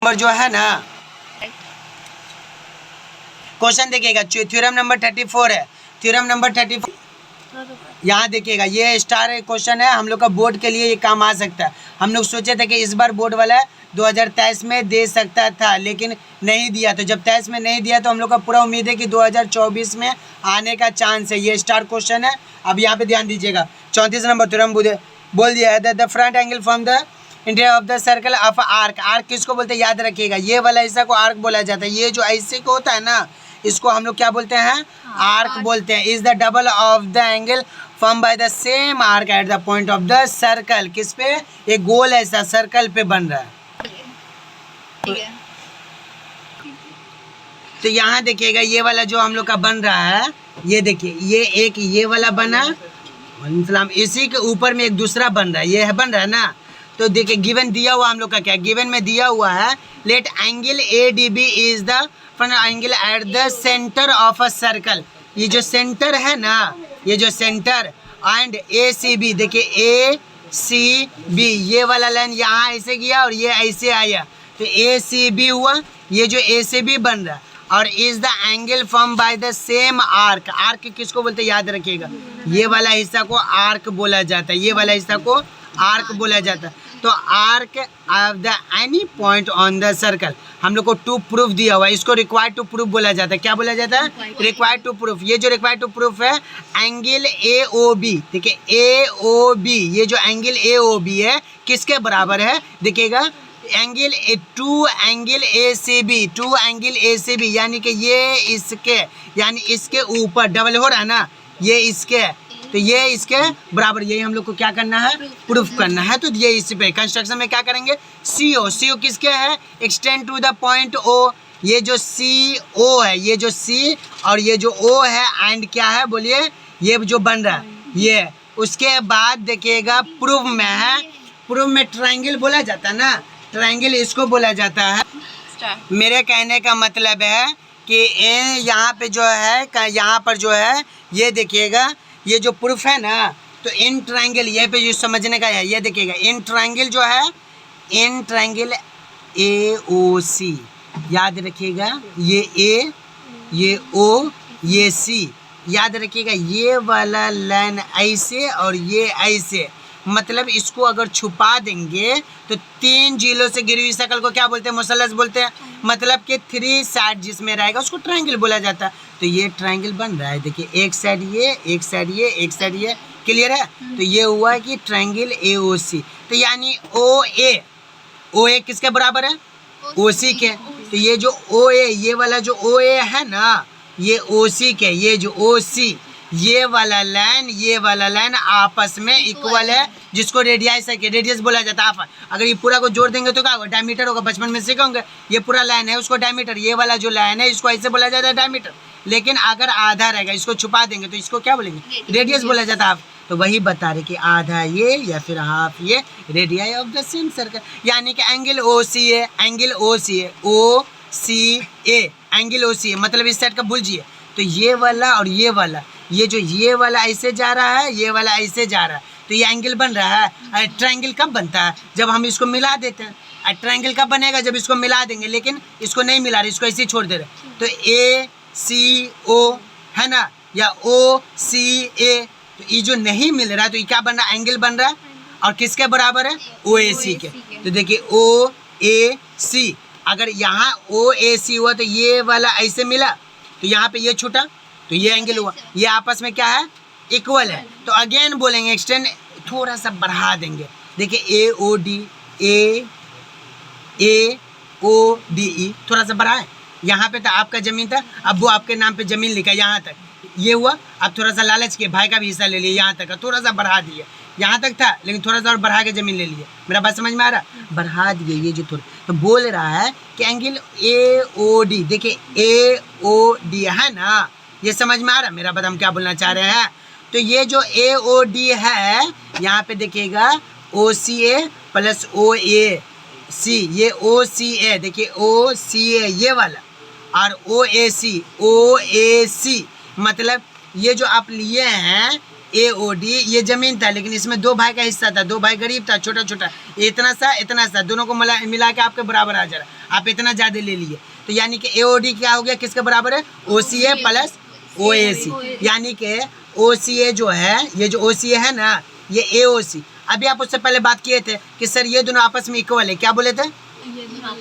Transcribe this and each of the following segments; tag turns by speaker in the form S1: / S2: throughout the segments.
S1: Number जो है ना, क्वेश्चन देखिएगा, थ्योरम नंबर 34 है। थ्योरम नंबर 34 यहाँ देखिएगा, ये स्टार क्वेश्चन है, हम लोग का बोर्ड के लिए ये काम आ सकता है। हम लोग सोचे थे कि इस बार बोर्ड वाला 2023 में दे सकता था, लेकिन नहीं दिया। तो जब 23 में नहीं दिया तो हम लोग का पूरा उम्मीद है कि 2024 में आने का चांस है। ये स्टार क्वेश्चन है। अब यहाँ पे ध्यान दीजिएगा, 34 नंबर थ्योरम बोल दिया है, the front angle from the interior of the circle of arc. Arc किसको बोलते हैं याद रखिएगा, ये वाला हिस्सा को आर्क बोला जाता है। ये जो ऐसे को होता है ना, इसको हम लोग क्या बोलते हैं, आर्क बोलते हैं। Is the double of the angle form by the same arc at the point of the circle. किस पे, एक गोल ऐसा सर्कल पे बन रहा है। तो यहाँ देखिएगा, ये वाला जो हम लोग का बन रहा है, ये देखिए, ये एक ये वाला बना, इसी के ऊपर में एक दूसरा बन रहा है, ये है बन रहा है ना। तो देखिए गिवन दिया हुआ हम लोग का क्या, गिवन में दिया हुआ है, let angle A D B is the front angle at the centre of a circle. ये जो सेंटर है ना, ये जो centre and A C B, देखिए ए सी बी, ये वाला लाइन यहाँ ऐसे गया और ये ऐसे आया, तो ए सी बी हुआ। ये जो ए सी बी बन रहा है, और is the angle form by the same arc. Arc किसको बोलते हैं याद रखिएगा, ये वाला हिस्सा को आर्क बोला जाता है, ये वाला हिस्सा को आर्क बोला जाता है। तो arc of the any point on the circle, हम लोग को टू प्रूफ दिया हुआ है, इसको रिक्वायर्ड टू प्रूफ बोला जाता है। क्या बोला जाता है, रिक्वायर्ड टू प्रूफ। ये जो रिक्वायर्ड टू प्रूफ है, एंगल ए ओ बी, देखिए ए ओ बी, ये जो एंगल ए ओ बी है किसके बराबर है, देखिएगा angle two angle A C B, two angle A C B, यानी कि ये इसके, यानी इसके ऊपर डबल हो रहा है ना, ये इसके, तो ये इसके बराबर। यही हम लोग को क्या करना है, प्रूफ करना है। तो ये इस पे कंस्ट्रक्शन में क्या करेंगे, सी ओ, सी ओ किसके है, extend to the point O. ये जो सी ओ है, ये जो सी और ये जो ओ है, एंड क्या है बोलिए, ये जो बन रहा है ये। उसके बाद देखिएगा प्रूफ में है, प्रूफ में ट्रायंगल बोला जाता है ना, ट्रायंगल इसको बोला जाता है। मेरे कहने का मतलब है कि यहाँ पे जो है, यहाँ पर जो है, ये देखिएगा, ये जो प्रूफ है ना, तो इन ट्रायंगल, ये पे जो समझने का है, ये देखिएगा इन ट्रायंगल जो है, इन ट्रायंगल ए ओ सी, याद रखिएगा, ये ए, ये ओ, ये सी, याद रखिएगा। ये वाला लाइन ऐसे और ये ऐसे, मतलब इसको अगर छुपा देंगे तो 3 जीरो से गिरी हुई शक्ल को क्या बोलते हैं, मुसल्लस बोलते हैं। मतलब कि 3 साइड जिसमें रहेगा उसको ट्रायंगल बोला जाता है। तो ये ट्रायंगल बन रहा है, देखिए एक साइड ये, एक साइड ये, एक साइड ये, क्लियर है। तो ये हुआ कि ट्रायंगल ए ओ सी। तो यानी ओ ए किसके बराबर है, ओ सी के। तो ये जो ओ ए, ये वाला जो ओ ए है ना, ये ओ सी के, ये जो ओ सी, ये वाला लाइन आपस में इक्वल है, जिसको रेडियस है, रेडियस बोला जाता है। अगर ये पूरा को जोड़ देंगे तो क्या होगा, डायमीटर होगा। बचपन में सीखे होंगे, ये पूरा लाइन है उसको डायमीटर, ये वाला जो लाइन है इसको ऐसे बोला जाता है डायमीटर। लेकिन अगर आधा रहेगा, इसको छुपा देंगे तो इसको क्या बोलेंगे, रेडियस बोला जाता है। तो वही बता रहे कि आधा ये या फिर हाफ ये, radii of the same circle. यानी कि एंगल ओ सी है, एंगल ओ सी है, ओ सी ए, एंगल ओ सी है, मतलब इस साइड का भूलिए। तो ये वाला और ये वाला, ये जो ये वाला ऐसे जा रहा है, ये वाला ऐसे जा रहा है, तो ये एंगल बन रहा है। ट्रायंगल कब बनता है, जब हम इसको मिला देते हैं। ट्रायंगल कब बनेगा, जब इसको मिला देंगे, लेकिन इसको नहीं मिला रहे, इसको ऐसे ही छोड़ दे रहे। तो ए सी ओ है ना, या ओ सी ए, तो ये जो नहीं मिल रहा है तो ये क्या बन रहा है, एंगल बन रहा है। और किसके बराबर है, ओ ए सी के। तो देखिए ओ ए सी, अगर यहाँ ओ ए सी हुआ तो ये वाला ऐसे मिला, तो यहाँ पे ये छूटा, तो ये एंगल हुआ। ये आपस में क्या है, इक्वल है। तो अगेन बोलेंगे एक्सटेंड, थोड़ा सा बढ़ा देंगे। देखिए A O D, A O D E, थोड़ा सा बढ़ा है। यहाँ पे था आपका ज़मीन था, अब वो आपके नाम पे ज़मीन लिखा, यहाँ तक ये हुआ। अब थोड़ा सा लालच के भाई का भी हिस्सा ले लिया, यहाँ तक थोड़ा सा बढ़ा दिया। यहाँ तक था लेकिन थोड़ा सा और बढ़ा के ज़मीन ले लिया। मेरा बात समझ में आ रहा, बढ़ा दिए ये जो थोड़ा। तो बोल रहा है कि एंगल ए ओ डी, देखिए ए ओ डी है ना, ये समझ में आ रहा है मेरा बात, हम क्या बोलना चाह रहे हैं। तो ये जो ए ओ डी है, यहाँ पे देखिएगा ओ सी ए प्लस ओ ए सी, ये ओ सी ए, देखिए ओ सी ए ये वाला, और ओ ए सी, मतलब ये जो आप लिए हैं AOD ये जमीन था, लेकिन इसमें 2 भाई का हिस्सा था, 2 भाई गरीब था, छोटा छोटा, इतना सा दोनों को मिला के आपके बराबर आ जा रहा है, आप इतना ज़्यादा ले लिए, तो यानी कि AOD क्या हो गया, किसके बराबर है, OCA प्लस OAC, यानी कि OCA जो है, ये जो OCA है ना, ये AOC। अभी आप उससे पहले बात किए थे कि सर ये दोनों आपस में इक्वल है, क्या बोले थे,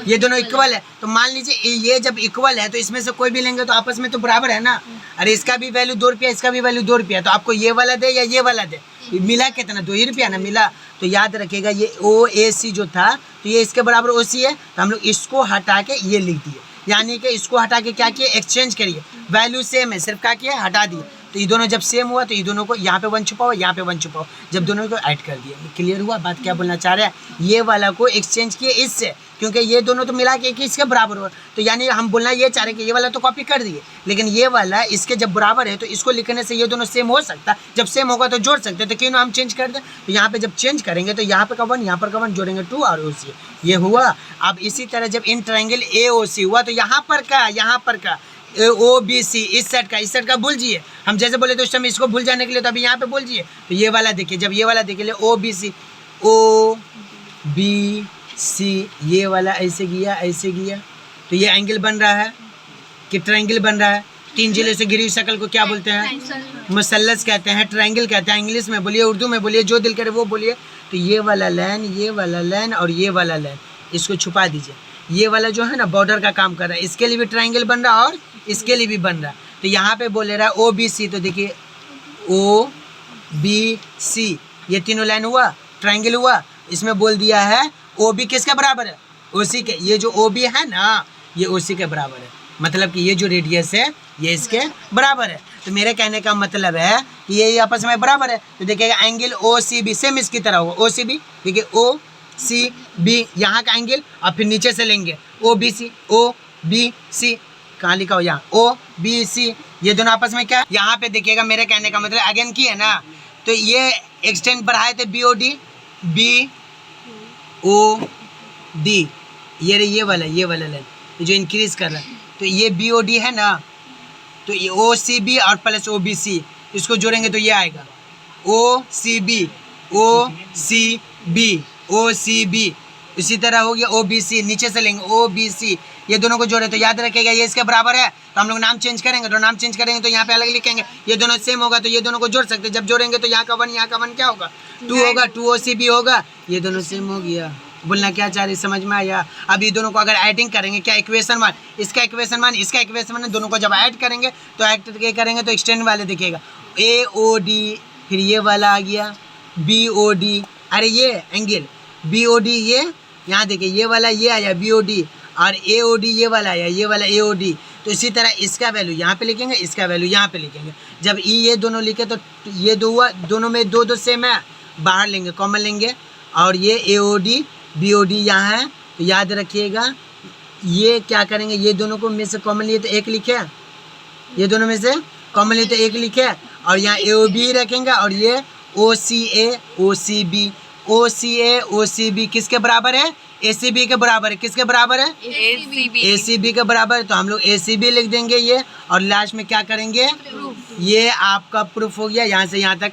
S1: ये दोनों इक्वल है, तो मान लीजिए ये जब इक्वल है तो इसमें से कोई भी लेंगे तो आपस में तो बराबर है ना। अरे इसका भी वैल्यू 2 रुपया, इसका भी वैल्यू 2 रुपया, तो आपको ये वाला दे या ये वाला दे, मिला कितना, 2 ही रुपया ना मिला। तो याद रखिएगा ये OAC जो था, तो ये इसके बराबर OC है, तो हम लोग इसको हटा के ये लिख दिए, यानी कि इसको हटा के क्या किए, एक्सचेंज करिए, वैल्यू सेम है, सिर्फ क्या किया, हटा दिए, तो ये दोनों जब सेम हुआ तो ये दोनों को यहाँ पे 1 छुपाओ, यहाँ पे 1 छुपाओ, जब दोनों को ऐड कर दिए। क्लियर हुआ बात, क्या बोलना चाह रहे हैं, ये वाला को एक्सचेंज किए इससे, क्योंकि ये दोनों तो मिला के इसके बराबर हुआ, तो यानी हम बोलना ये चाह रहे हैं कि ये वाला तो कॉपी कर दिए, लेकिन ये वाला इसके जब बराबर है तो इसको लिखने से ये दोनों सेम हो सकता, जब सेम होगा तो जोड़ सकते, तो क्यों ना हम चेंज कर दें। तो यहाँ पे जब चेंज करेंगे तो यहाँ पर का 1, यहाँ पर का 1 जोड़ेंगे 2 और OC, ये हुआ। अब इसी तरह जब इन ट्रायंगल AOC हुआ तो यहाँ पर का OBC, इस सेट का भूल जाइए, हम जैसे बोले तो उस समय इसको भूल जाने के लिए, तो अभी यहाँ पे बोल जाइए, तो ये वाला देखिए, जब ये वाला देखिए OBC, ये वाला ऐसे गया, तो ये एंगल बन रहा है कि ट्रायंगल बन रहा है। 3 जिले से घिरी हुई शक्ल को क्या बोलते हैं, मुसल्लस कहते हैं, ट्रायंगल कहते हैं, इंग्लिश में बोलिए, उर्दू में बोलिए, जो दिल करे वो बोलिए। तो ये वाला लाइन और ये वाला लाइन, इसको छुपा दीजिए, ये वाला जो है ना बॉर्डर का काम कर रहा है, इसके लिए भी ट्रायंगल बन रहा है और इसके लिए भी बन रहा है। तो यहाँ पे बोले रहा है OBC, तो देखिए OBC, ये तीनों लाइन हुआ, ट्रायंगल हुआ, इसमें बोल दिया है OB किसके बराबर है, OC के, ये जो OB है ना ये OC के बराबर है, मतलब कि ये जो रेडियस है ये इसके बराबर है। तो मेरे कहने का मतलब है कि ये आपस में बराबर है, तो देखिएगा एंगल OCB सेम इसकी तरह होगा, OCB देखिए OCB यहाँ का एंगल, और फिर नीचे से लेंगे OBC, कहाँ लिखा हो, यहाँ OBC, ये दोनों आपस में क्या, यहाँ पे देखिएगा मेरे कहने का मतलब अगेन की है ना, तो ये एक्सटेंड बढ़ाए थे BOD, ये वाला लाइन जो इंक्रीज कर रहा है, तो ये BOD है ना, तो ये OCB और प्लस OBC, इसको जोड़ेंगे तो ये आएगा OCB, इसी तरह हो गया OBC, नीचे से लेंगे OBC, ये दोनों को जोड़े तो याद रखेगा ये इसके बराबर है, तो हम लोग नाम चेंज करेंगे, तो यहाँ पे अलग लिखेंगे, ये दोनों सेम होगा तो ये दोनों को जोड़ सकते हैं, जब जोड़ेंगे तो यहाँ का 1 क्या होगा, 2 होगा, 2 OCB होगा, ये दोनों सेम हो गया। बोलना क्या चाह रही, समझ में आया। अब ये दोनों को अगर ऐडिंग करेंगे, क्या इक्वेशन 1, इसका इक्वेशन 1 दोनों को जब ऐड करेंगे तो ऐड करेंगे तो एक्सटेंड वाले देखिएगा AOD, फिर ये वाला आ गया BOD, अरे ये एंगल BOD, ये यहाँ देखिए ये वाला ये आया BOD, और AOD ये वाला आया, ये वाला AOD। तो इसी तरह इसका वैल्यू यहाँ पे लिखेंगे, इसका वैल्यू यहाँ पे लिखेंगे। जब ये दोनों लिखे तो ये 2 हुआ, दोनों में 2 सेम है, बाहर लेंगे, कॉमन लेंगे, और ये AOD BOD यहाँ है, तो याद रखिएगा ये क्या करेंगे, ये दोनों को में से कॉमन लिए तो 1 लिखे, ये दोनों में से कॉमन लिए तो 1 लिखे, और यहाँ AOB रखेंगे, और ये OCA OCB किसके बराबर है, ACB के बराबर है, किसके बराबर है, ACB के बराबर है, तो हम लोग ACB लिख देंगे ये, और लास्ट में क्या करेंगे, ये आपका प्रूफ हो गया, यहाँ से यहाँ तक